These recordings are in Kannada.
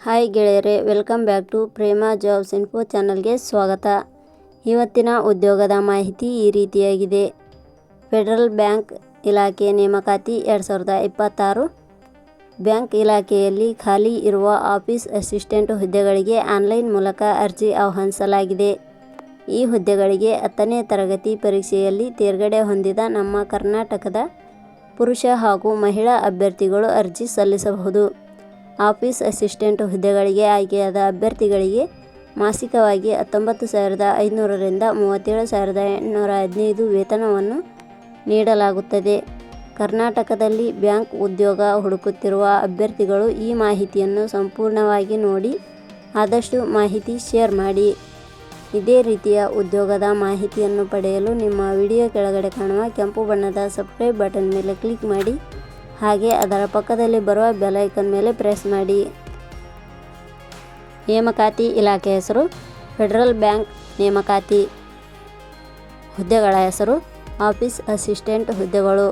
ಹಾಯ್ ಗೆಳೆಯರೆ, welcome back to Prema jobs info ಚಾನಲ್ಗೆ ಸ್ವಾಗತ. ಇವತ್ತಿನ ಉದ್ಯೋಗದ ಮಾಹಿತಿ ಈ ರೀತಿಯಾಗಿದೆ. ಫೆಡರಲ್ ಬ್ಯಾಂಕ್ ಇಲಾಖೆ ನೇಮಕಾತಿ 2026. ಬ್ಯಾಂಕ್ ಇಲಾಖೆಯಲ್ಲಿ ಖಾಲಿ ಇರುವ ಆಫೀಸ್ ಅಸಿಸ್ಟೆಂಟ್ ಹುದ್ದೆಗಳಿಗೆ ಆನ್ಲೈನ್ ಮೂಲಕ ಅರ್ಜಿ ಆಹ್ವಾನಿಸಲಾಗಿದೆ. ಈ ಹುದ್ದೆಗಳಿಗೆ 10ನೇ ತರಗತಿ ಪರೀಕ್ಷೆಯಲ್ಲಿ ತೇರ್ಗಡೆ ಹೊಂದಿದ ನಮ್ಮ ಕರ್ನಾಟಕದ ಪುರುಷ ಹಾಗೂ ಮಹಿಳಾ ಅಭ್ಯರ್ಥಿಗಳು ಅರ್ಜಿ ಸಲ್ಲಿಸಬಹುದು. ಆಫೀಸ್ ಅಸಿಸ್ಟೆಂಟ್ ಹುದ್ದೆಗಳಿಗೆ ಆಯ್ಕೆಯಾದ ಅಭ್ಯರ್ಥಿಗಳಿಗೆ ಮಾಸಿಕವಾಗಿ 19,500 ರಿಂದ 37,815 ವೇತನವನ್ನು ನೀಡಲಾಗುತ್ತದೆ. ಕರ್ನಾಟಕದಲ್ಲಿ ಬ್ಯಾಂಕ್ ಉದ್ಯೋಗ ಹುಡುಕುತ್ತಿರುವ ಅಭ್ಯರ್ಥಿಗಳು ಈ ಮಾಹಿತಿಯನ್ನು ಸಂಪೂರ್ಣವಾಗಿ ನೋಡಿ ಆದಷ್ಟು ಮಾಹಿತಿ ಶೇರ್ ಮಾಡಿ. ಇದೇ ರೀತಿಯ ಉದ್ಯೋಗದ ಮಾಹಿತಿಯನ್ನು ಪಡೆಯಲು ನಿಮ್ಮ ವಿಡಿಯೋ ಕೆಳಗಡೆ ಕಾಣುವ ಕೆಂಪು ಬಣ್ಣದ ಸಬ್ಸ್ಕ್ರೈಬ್ ಬಟನ್ ಮೇಲೆ ಕ್ಲಿಕ್ ಮಾಡಿ, ಹಾಗೆ ಅದರ ಪಕ್ಕದಲ್ಲಿ ಬರುವ ಬೆಲ್ ಐಕಾನ್ ಮೇಲೆ ಪ್ರೆಸ್ ಮಾಡಿ. ನೇಮಕಾತಿ ಇಲಾಖೆ ಹೆಸರು ಫೆಡರಲ್ ಬ್ಯಾಂಕ್ ನೇಮಕಾತಿ. ಹುದ್ದೆಗಳ ಹೆಸರು ಆಫೀಸ್ ಅಸಿಸ್ಟೆಂಟ್ ಹುದ್ದೆಗಳು.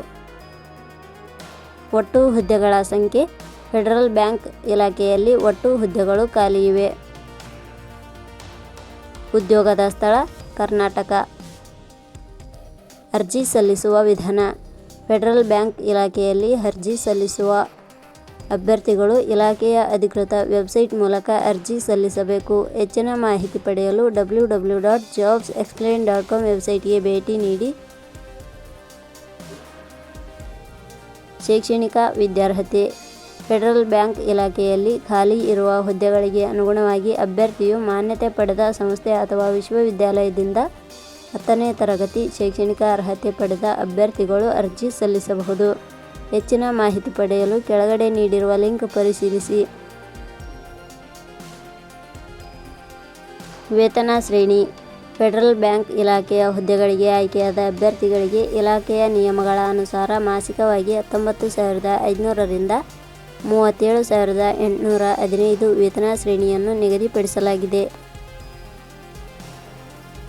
ಒಟ್ಟು ಹುದ್ದೆಗಳ ಸಂಖ್ಯೆ ಫೆಡರಲ್ ಬ್ಯಾಂಕ್ ಇಲಾಖೆಯಲ್ಲಿ ಒಟ್ಟು ಹುದ್ದೆಗಳು ಖಾಲಿ ಇವೆ. ಉದ್ಯೋಗದ ಸ್ಥಳ ಕರ್ನಾಟಕ. ಅರ್ಜಿ ಸಲ್ಲಿಸುವ ವಿಧಾನ. ಫೆಡರಲ್ ಬ್ಯಾಂಕ್ ಇಲಾಖೆಯಲ್ಲಿ ಅರ್ಜಿ ಸಲ್ಲಿಸುವ ಅಭ್ಯರ್ಥಿಗಳು ಇಲಾಖೆಯ ಅಧಿಕೃತ ವೆಬ್ಸೈಟ್ ಮೂಲಕ ಅರ್ಜಿ ಸಲ್ಲಿಸಬೇಕು. ಹೆಚ್ಚಿನ ಮಾಹಿತಿ ಪಡೆಯಲು www.jobsexplain.com ವೆಬ್ಸೈಟ್ಗೆ ಭೇಟಿ ನೀಡಿ. ಶೈಕ್ಷಣಿಕ ವಿದ್ಯಾರ್ಹತೆ. ಫೆಡರಲ್ ಬ್ಯಾಂಕ್ ಇಲಾಖೆಯಲ್ಲಿ ಖಾಲಿ ಇರುವ ಹುದ್ದೆಗಳಿಗೆ ಅನುಗುಣವಾಗಿ ಅಭ್ಯರ್ಥಿಯು ಮಾನ್ಯತೆ ಪಡೆದ ಸಂಸ್ಥೆ ಅಥವಾ ವಿಶ್ವವಿದ್ಯಾಲಯದಿಂದ 10ನೇ ತರಗತಿ ಶೈಕ್ಷಣಿಕ ಅರ್ಹತೆ ಪಡೆದ ಅಭ್ಯರ್ಥಿಗಳು ಅರ್ಜಿ ಸಲ್ಲಿಸಬಹುದು. ಹೆಚ್ಚಿನ ಮಾಹಿತಿ ಪಡೆಯಲು ಕೆಳಗಡೆ ನೀಡಿರುವ ಲಿಂಕ್ ಪರಿಶೀಲಿಸಿ. ವೇತನ ಶ್ರೇಣಿ. ಫೆಡರಲ್ ಬ್ಯಾಂಕ್ ಇಲಾಖೆಯ ಹುದ್ದೆಗಳಿಗೆ ಆಯ್ಕೆಯಾದ ಅಭ್ಯರ್ಥಿಗಳಿಗೆ ಇಲಾಖೆಯ ನಿಯಮಗಳ ಅನುಸಾರ ಮಾಸಿಕವಾಗಿ 19,500 ರಿಂದ 37,815 ವೇತನ ಶ್ರೇಣಿಯನ್ನು ನಿಗದಿಪಡಿಸಲಾಗಿದೆ.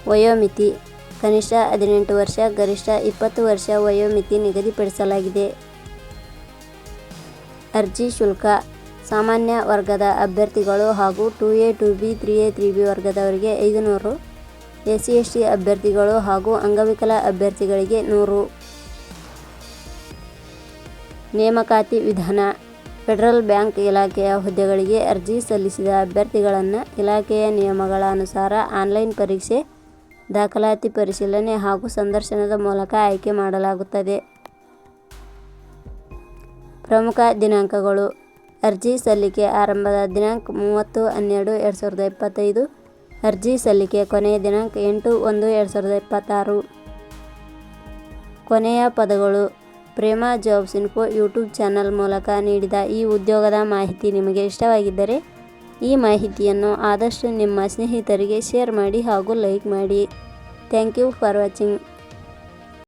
ವಯೋಮಿತಿ. ಕನಿಷ್ಠ 18 ವರ್ಷ, ಗರಿಷ್ಠ 20 ವರ್ಷ ವಯೋಮಿತಿ ನಿಗದಿಪಡಿಸಲಾಗಿದೆ. ಅರ್ಜಿ ಶುಲ್ಕ. ಸಾಮಾನ್ಯ ವರ್ಗದ ಅಭ್ಯರ್ಥಿಗಳು ಹಾಗೂ 2A 2B 3A 3B ವರ್ಗದವರಿಗೆ 500, SC/ST ಅಭ್ಯರ್ಥಿಗಳು ಹಾಗೂ ಅಂಗವಿಕಲ ಅಭ್ಯರ್ಥಿಗಳಿಗೆ 100. ನೇಮಕಾತಿ ವಿಧಾನ. ಫೆಡರಲ್ ಬ್ಯಾಂಕ್ ಇಲಾಖೆಯ ಹುದ್ದೆಗಳಿಗೆ ಅರ್ಜಿ ಸಲ್ಲಿಸಿದ ಅಭ್ಯರ್ಥಿಗಳನ್ನು ಇಲಾಖೆಯ ನಿಯಮಗಳ ಅನುಸಾರ ಆನ್ಲೈನ್ ಪರೀಕ್ಷೆ, ದಾಖಲಾತಿ ಪರಿಶೀಲನೆ ಹಾಗೂ ಸಂದರ್ಶನದ ಮೂಲಕ ಆಯ್ಕೆ ಮಾಡಲಾಗುತ್ತದೆ. ಪ್ರಮುಖ ದಿನಾಂಕಗಳು. ಅರ್ಜಿ ಸಲ್ಲಿಕೆ ಆರಂಭದ ದಿನಾಂಕ 30/12/2025. ಅರ್ಜಿ ಸಲ್ಲಿಕೆ ಕೊನೆಯ ದಿನಾಂಕ 8/1/2026. ಕೊನೆಯ ಪದಗಳು. Prema jobs info YouTube channel ಮೂಲಕ ನೀಡಿದ ಈ ಉದ್ಯೋಗದ ಮಾಹಿತಿ ನಿಮಗೆ ಇಷ್ಟವಾಗಿದ್ದರೆ ಈ ಮಾಹಿತಿಯನ್ನು ಆದಷ್ಟು ನಿಮ್ಮ ಸ್ನೇಹಿತರಿಗೆ ಶೇರ್ ಮಾಡಿ ಹಾಗೂ ಲೈಕ್ ಮಾಡಿ. Thank you for watching.